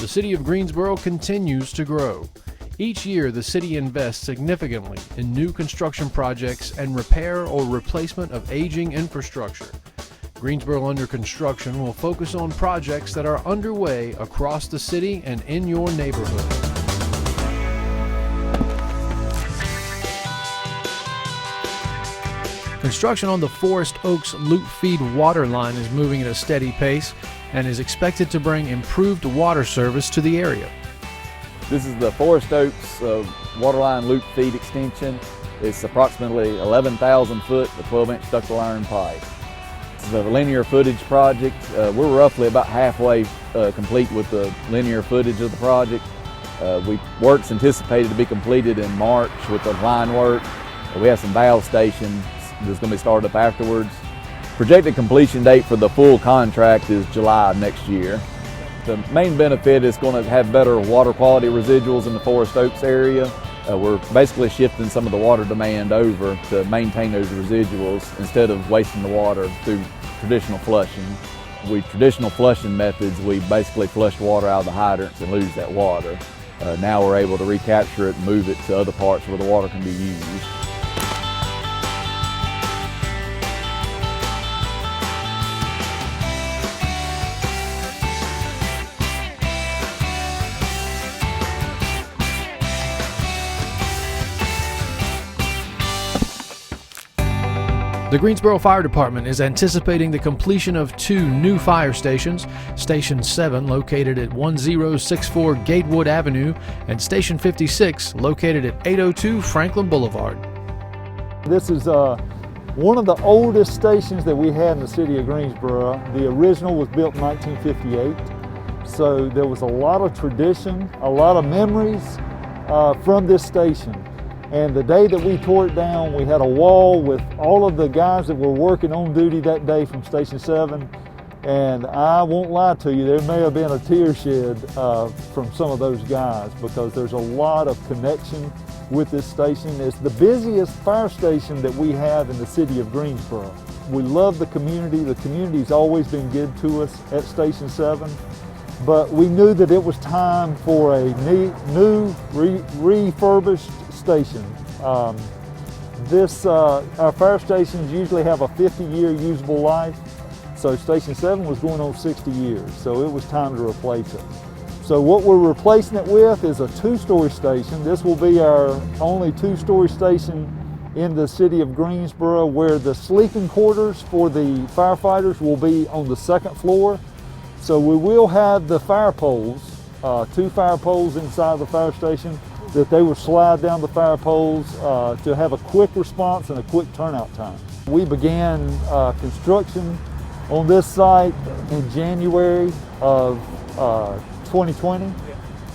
The city of Greensboro continues to grow. Each year, the city invests significantly in new construction projects and repair or replacement of aging infrastructure. Greensboro Under Construction will focus on projects that are underway across the city and in your neighborhood. Construction on the Forest Oaks Loop Feed water line is moving at a steady pace and is expected to bring improved water service to the area. This is the Forest Oaks waterline loop feed extension. It's approximately 11,000 foot, a 12-inch ductile iron pipe. This is a linear footage project. We're roughly about halfway complete with the linear footage of the project. Work's anticipated to be completed in March with the line work. We have some valve stations that's going to be started up afterwards. Projected completion date for the full contract is July of next year. The main benefit is going to have better water quality residuals in the Forest Oaks area. We're basically shifting some of the water demand over to maintain those residuals instead of wasting the water through traditional flushing. With traditional flushing methods, we basically flush water out of the hydrants and lose that water. Now we're able to recapture it and move it to other parts where the water can be used. The Greensboro Fire Department is anticipating the completion of 2 new fire stations, Station 7 located at 1064 Gatewood Avenue and Station 56 located at 802 Franklin Boulevard. This is one of the oldest stations that we had in the city of Greensboro. The original was built in 1958, so there was a lot of tradition, a lot of memories from this station. And the day that we tore it down, we had a wall with all of the guys that were working on duty that day from Station 7. And I won't lie to you, there may have been a tear shed from some of those guys because there's a lot of connection with this station. It's the busiest fire station that we have in the city of Greensboro. We love the community. The community's always been good to us at Station 7. But we knew that it was time for a new refurbished station. Our fire stations usually have a 50-year usable life, so Station 7 was going on 60 years, so it was time to replace it. So what we're replacing it with is a 2-story station. This will be our only 2-story station in the city of Greensboro, where the sleeping quarters for the firefighters will be on the 2nd floor. So we will have the fire poles, 2 fire poles inside the fire station, that they will slide down the fire poles to have a quick response and a quick turnout time. We began construction on this site in January of 2020.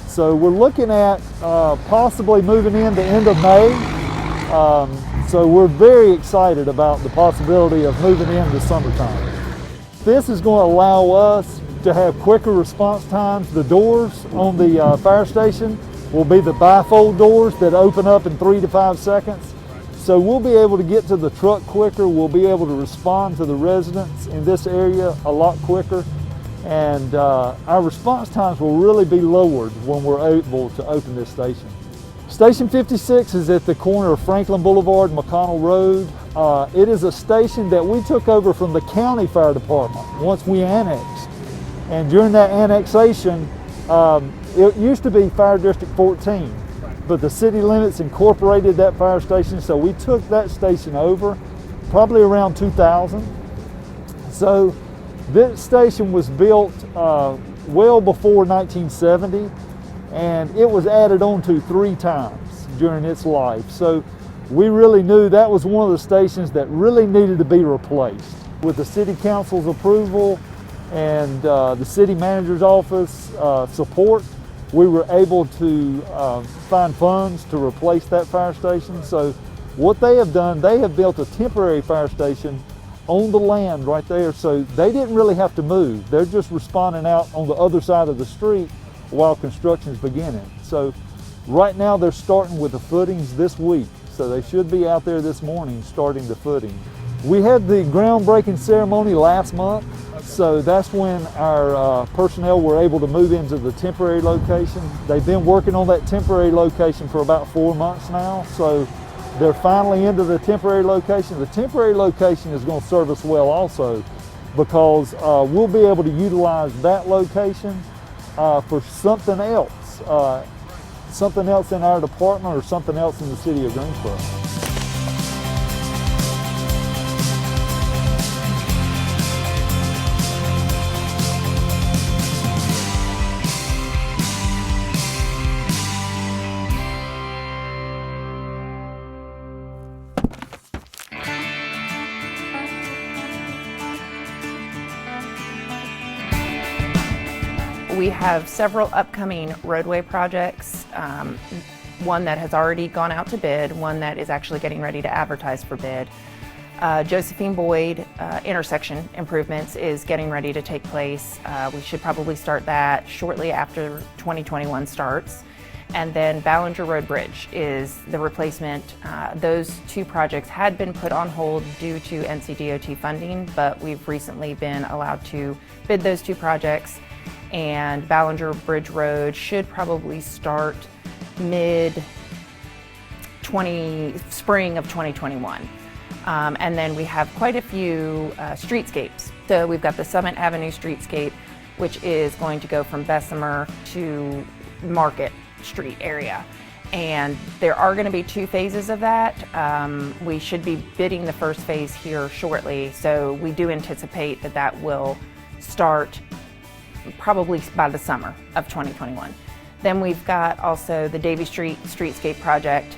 So we're looking at possibly moving in the end of May. So we're very excited about the possibility of moving in the summertime. This is going to allow us to have quicker response times. The doors on the fire station will be the bifold doors that open up in 3 to 5 seconds. So we'll be able to get to the truck quicker. We'll be able to respond to the residents in this area a lot quicker. And our response times will really be lowered when we're able to open this station. Station 56 is at the corner of Franklin Boulevard and McConnell Road. It is a station that we took over from the county fire department once we annexed. And during that annexation, it used to be Fire District 14, but the city limits incorporated that fire station, so we took that station over probably around 2000. So this station was built well before 1970, and it was added on to 3 times during its life. So we really knew that was one of the stations that really needed to be replaced. With the city council's approval and the city manager's office support, we were able to find funds to replace that fire station. So what they have done, they have built a temporary fire station on the land right there, so they didn't really have to move. They're just responding out on the other side of the street while construction is beginning. So right now they're starting with the footings this week, so they should be out there this morning starting the footing. We had the groundbreaking ceremony last month, So that's when our personnel were able to move into the temporary location. They've been working on that temporary location for about 4 months now, so they're finally into the temporary location. The temporary location is going to serve us well also, because we'll be able to utilize that location for something else in our department or something else in the city of Greensboro. We have several upcoming roadway projects, one that has already gone out to bid, one that is actually getting ready to advertise for bid. Josephine Boyd intersection improvements is getting ready to take place. We should probably start that shortly after 2021 starts. And then Ballinger Road Bridge is the replacement. Those two projects had been put on hold due to NCDOT funding, but we've recently been allowed to bid those two projects. And Ballinger Bridge Road should probably start spring of 2021. And then we have quite a few streetscapes. So we've got the Summit Avenue streetscape, which is going to go from Bessemer to Market Street area. And there are going to be 2 phases of that. We should be bidding the first phase here shortly, so we do anticipate that that will start probably by the summer of 2021. Then we've got also the Davie Street streetscape project.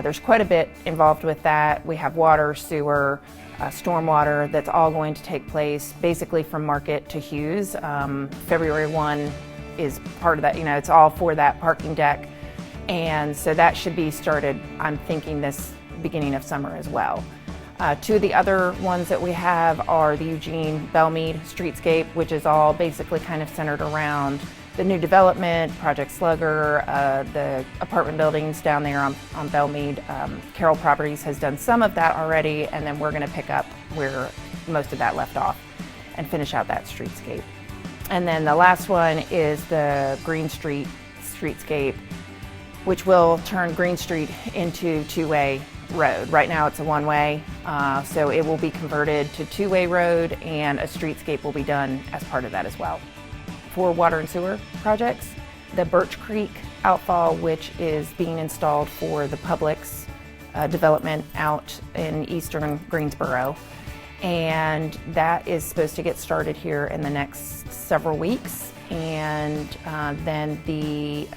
There's quite a bit involved with that. We have water, sewer, stormwater that's all going to take place basically from Market to Hughes. February 1 is part of that, it's all for that parking deck. And so that should be started, I'm thinking, this beginning of summer as well. 2 of the other ones that we have are the Eugene Bellmead streetscape, which is all basically kind of centered around the new development, Project Slugger, the apartment buildings down there on Bellmead. Carroll Properties has done some of that already, and then we're going to pick up where most of that left off and finish out that streetscape. And then the last one is the Green Street streetscape, which will turn Green Street into 2-way road. Right now it's a 1-way, so it will be converted to 2-way road, and a streetscape will be done as part of that as well. For water and sewer projects, the Birch Creek outfall, which is being installed for the Publix development out in eastern Greensboro, and that is supposed to get started here in the next several weeks. And then the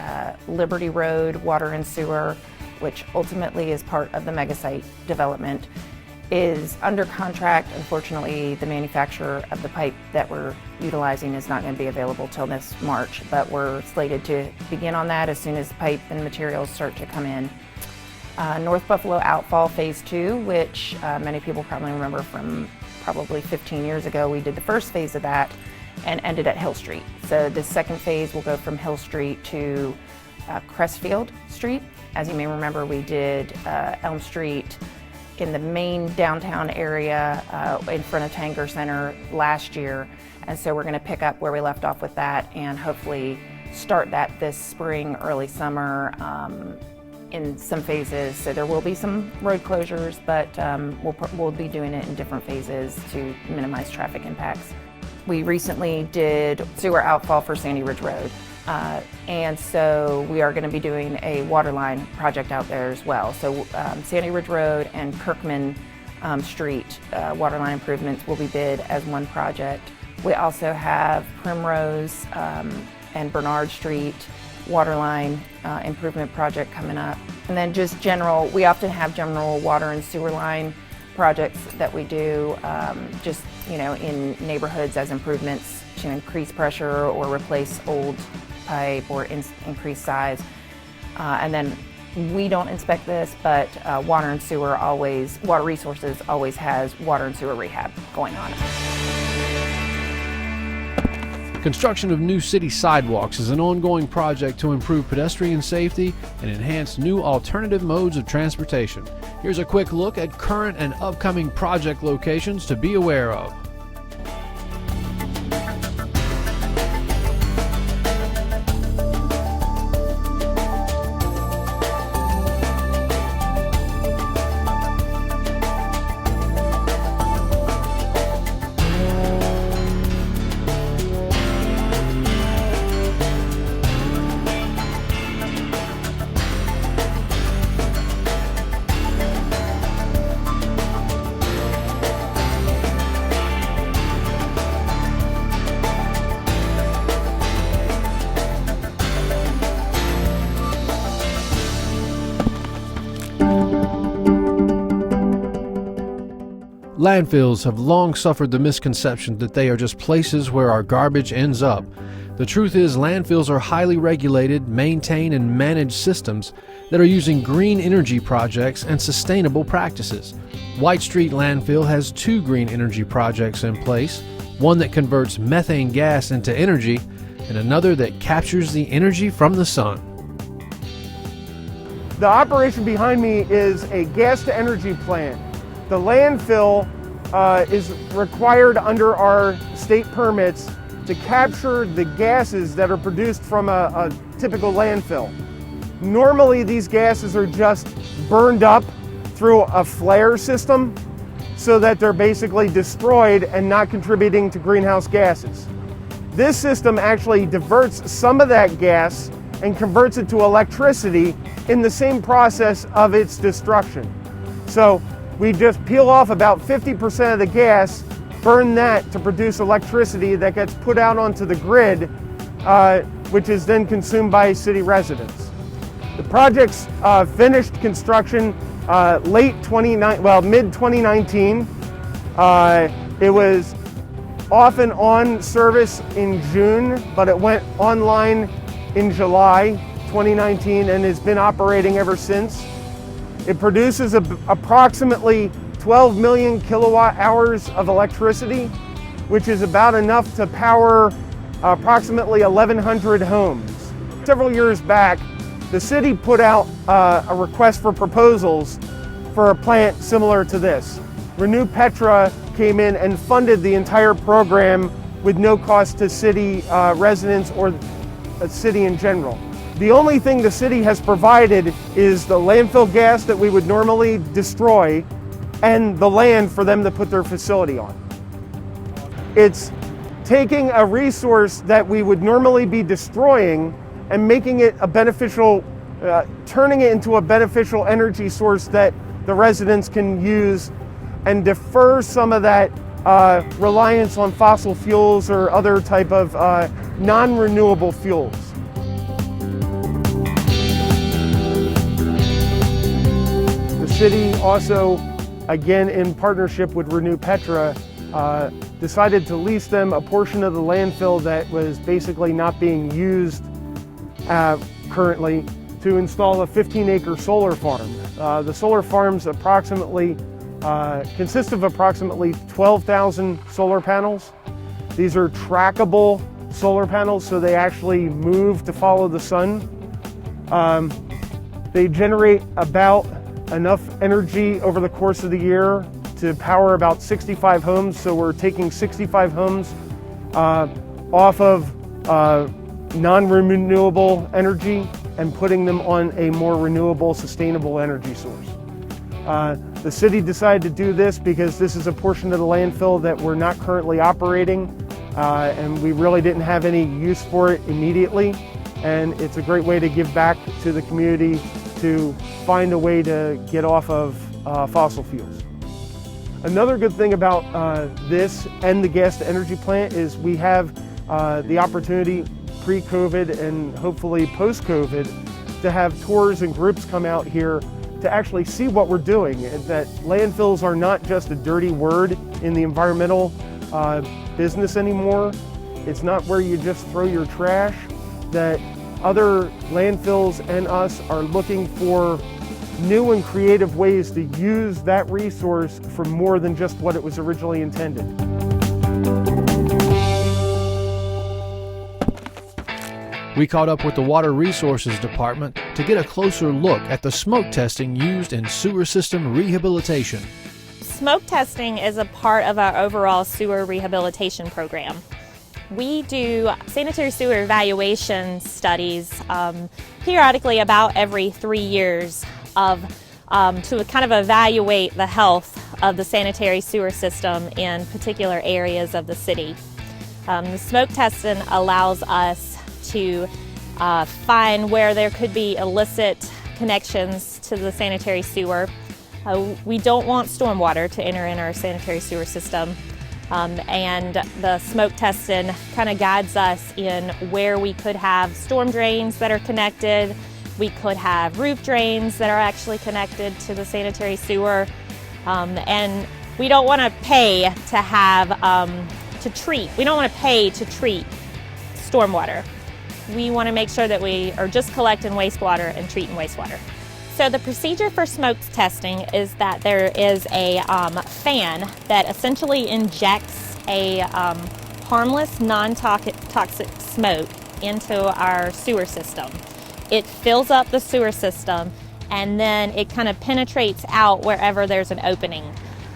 Liberty Road water and sewer, which ultimately is part of the megasite development, is under contract. Unfortunately, the manufacturer of the pipe that we're utilizing is not going to be available till this March, but we're slated to begin on that as soon as pipe and materials start to come in. North Buffalo Outfall Phase 2, which many people probably remember from probably 15 years ago. We did the first phase of that and ended at Hill Street. So the second phase will go from Hill Street to Crestfield Street. As you may remember, we did Elm Street in the main downtown area in front of Tanger Center last year. And so we're going to pick up where we left off with that and hopefully start that this spring, early summer in some phases. So there will be some road closures, but we'll be doing it in different phases to minimize traffic impacts. We recently did sewer outfall for Sandy Ridge Road. And so we are going to be doing a water line project out there as well. So Sandy Ridge Road and Kirkman Street water line improvements will be bid as one project. We also have Primrose and Bernard Street water line improvement project coming up. And then just general, we often have general water and sewer line projects that we do just in neighborhoods as improvements to increase pressure or replace old pipe or increase size. And then we don't inspect this, but Water Resources always has water and sewer rehab going on. Construction of new city sidewalks is an ongoing project to improve pedestrian safety and enhance new alternative modes of transportation. Here's a quick look at current and upcoming project locations to be aware of. Landfills have long suffered the misconception that they are just places where our garbage ends up. The truth is, landfills are highly regulated, maintained, and managed systems that are using green energy projects and sustainable practices. White Street Landfill has 2 green energy projects in place, one that converts methane gas into energy, and another that captures the energy from the sun. The operation behind me is a gas-to-energy plant. The landfill is required under our state permits to capture the gases that are produced from a typical landfill. Normally these gases are just burned up through a flare system so that they're basically destroyed and not contributing to greenhouse gases. This system actually diverts some of that gas and converts it to electricity in the same process of its destruction. So we just peel off about 50% of the gas, burn that to produce electricity that gets put out onto the grid, which is then consumed by city residents. The project's finished construction mid-2019. It was off and on service in June, but it went online in July 2019 and has been operating ever since. It produces approximately 12 million kilowatt hours of electricity, which is about enough to power approximately 1,100 homes. Several years back, the city put out a request for proposals for a plant similar to this. Renew Petra came in and funded the entire program with no cost to city residents or the city in general. The only thing the city has provided is the landfill gas that we would normally destroy and the land for them to put their facility on. It's taking a resource that we would normally be destroying and making it a beneficial, turning it into a beneficial energy source that the residents can use and defer some of that reliance on fossil fuels or other type of non-renewable fuels. The city also, again in partnership with Renew Petra, decided to lease them a portion of the landfill that was basically not being used currently to install a 15-acre solar farm. The solar farms consist of approximately 12,000 solar panels. These are trackable solar panels, so they actually move to follow the sun. They generate about enough energy over the course of the year to power about 65 homes. So we're taking 65 homes off of non-renewable energy and putting them on a more renewable, sustainable energy source. The city decided to do this because this is a portion of the landfill that we're not currently operating, and we really didn't have any use for it immediately. And it's a great way to give back to the community to find a way to get off of fossil fuels. Another good thing about this and the gas-to-energy plant is we have the opportunity pre-COVID and hopefully post-COVID to have tours and groups come out here to actually see what we're doing, and that landfills are not just a dirty word in the environmental business anymore. It's not where you just throw your trash, that other landfills and us are looking for new and creative ways to use that resource for more than just what it was originally intended. We caught up with the Water Resources Department to get a closer look at the smoke testing used in sewer system rehabilitation. Smoke testing is a part of our overall sewer rehabilitation program. We do sanitary sewer evaluation studies periodically about every 3 years to kind of evaluate the health of the sanitary sewer system in particular areas of the city. The smoke testing allows us to find where there could be illicit connections to the sanitary sewer. We don't want stormwater to enter in our sanitary sewer system, and the smoke testing kind of guides us in where we could have storm drains that are connected. We could have roof drains that are actually connected to the sanitary sewer, and We don't want to pay to have to treat. We don't want to pay to treat stormwater. We want to make sure that we are just collecting wastewater and treating wastewater. So the procedure for smoke testing is that there is a fan that essentially injects a harmless, non-toxic smoke into our sewer system. It fills up the sewer system, and then it kind of penetrates out wherever there's an opening.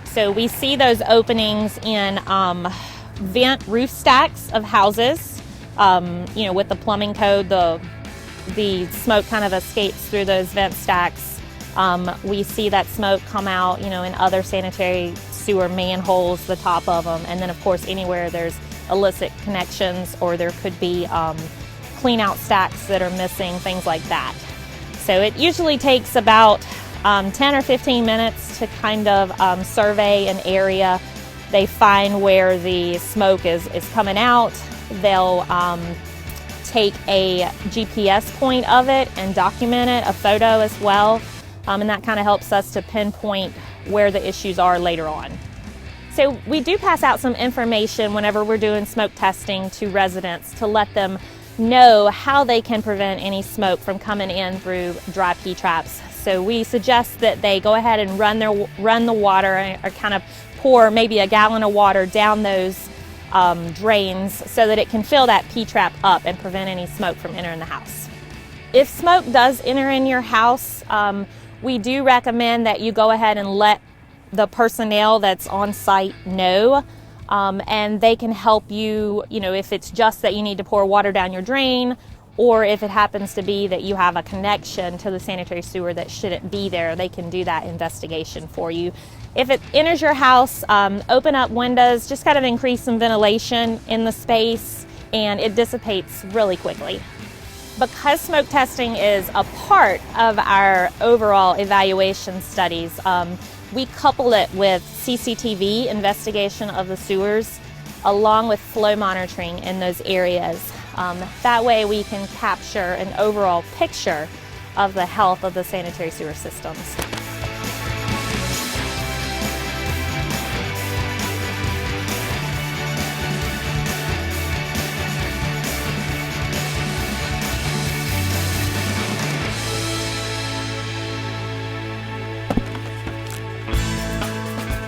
So we see those openings in vent roof stacks of houses. With the plumbing code, the smoke kind of escapes through those vent stacks. We see that smoke come out, in other sanitary sewer manholes, the top of them, and then of course anywhere there's illicit connections or there could be clean out stacks that are missing, things like that. So it usually takes about 10 or 15 minutes to kind of survey an area. They find where the smoke is coming out. They'll take a GPS point of it and document it, a photo as well, and that kind of helps us to pinpoint where the issues are later on. So we do pass out some information whenever we're doing smoke testing to residents to let them know how they can prevent any smoke from coming in through dry P-traps. So we suggest that they go ahead and run the water or kind of pour maybe a gallon of water down those drains so that it can fill that P-trap up and prevent any smoke from entering the house. If smoke does enter in your house, we do recommend that you go ahead and let the personnel that's on site know, and they can help you, if it's just that you need to pour water down your drain, or if it happens to be that you have a connection to the sanitary sewer that shouldn't be there, they can do that investigation for you. If it enters your house, open up windows, just kind of increase some ventilation in the space, and it dissipates really quickly. Because smoke testing is a part of our overall evaluation studies, we couple it with CCTV investigation of the sewers, along with flow monitoring in those areas. That way we can capture an overall picture of the health of the sanitary sewer systems.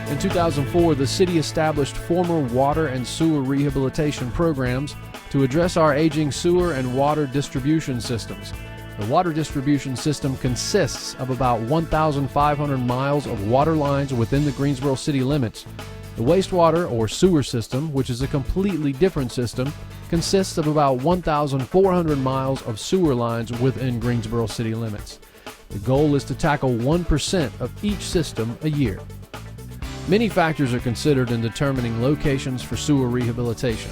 In 2004, the city established former water and sewer rehabilitation programs to address our aging sewer and water distribution systems. The water distribution system consists of about 1,500 miles of water lines within the Greensboro city limits. The wastewater or sewer system, which is a completely different system, consists of about 1,400 miles of sewer lines within Greensboro city limits. The goal is to tackle 1% of each system a year. Many factors are considered in determining locations for sewer rehabilitation.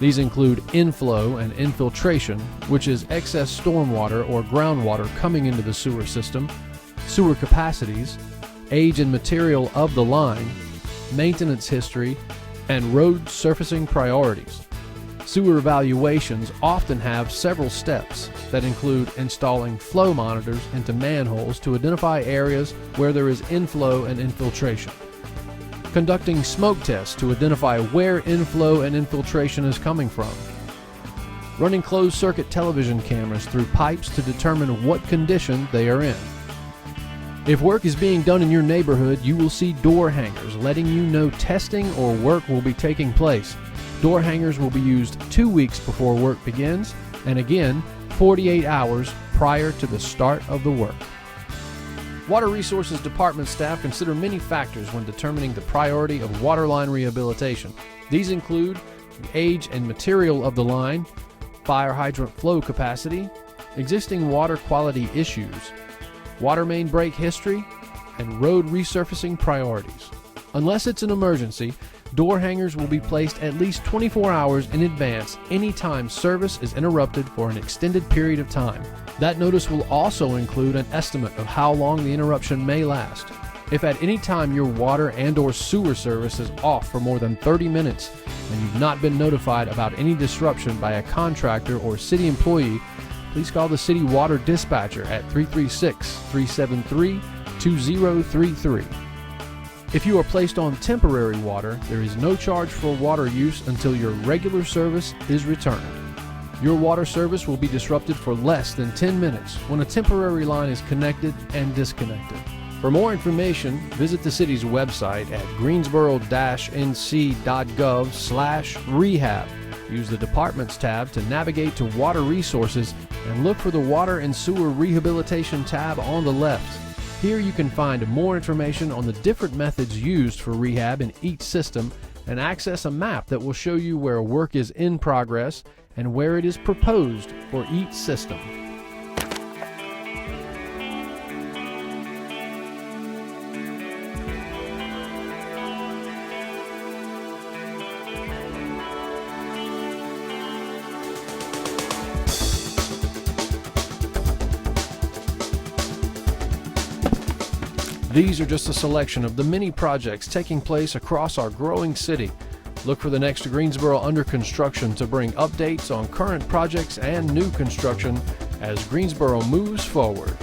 These include inflow and infiltration, which is excess stormwater or groundwater coming into the sewer system, sewer capacities, age and material of the line, maintenance history, and road surfacing priorities. Sewer evaluations often have several steps that include installing flow monitors into manholes to identify areas where there is inflow and infiltration, conducting smoke tests to identify where inflow and infiltration is coming from, running closed-circuit television cameras through pipes to determine what condition they are in. If work is being done in your neighborhood, you will see door hangers letting you know testing or work will be taking place. Door hangers will be used 2 weeks before work begins, and again 48 hours prior to the start of the work. Water Resources Department staff consider many factors when determining the priority of water line rehabilitation. These include the age and material of the line, fire hydrant flow capacity, existing water quality issues, water main break history, and road resurfacing priorities. Unless it's an emergency, door hangers will be placed at least 24 hours in advance anytime service is interrupted for an extended period of time. That notice will also include an estimate of how long the interruption may last. If at any time your water and/or sewer service is off for more than 30 minutes and you've not been notified about any disruption by a contractor or city employee, please call the city water dispatcher at 336-373-2033. If you are placed on temporary water, there is no charge for water use until your regular service is returned. Your water service will be disrupted for less than 10 minutes when a temporary line is connected and disconnected. For more information, visit the city's website at greensboro-nc.gov/rehab. Use the Departments tab to navigate to Water Resources and look for the Water and Sewer Rehabilitation tab on the left. Here you can find more information on the different methods used for rehab in each system and access a map that will show you where work is in progress and where it is proposed for each system. These are just a selection of the many projects taking place across our growing city. Look for the next Greensboro Under Construction to bring updates on current projects and new construction as Greensboro moves forward.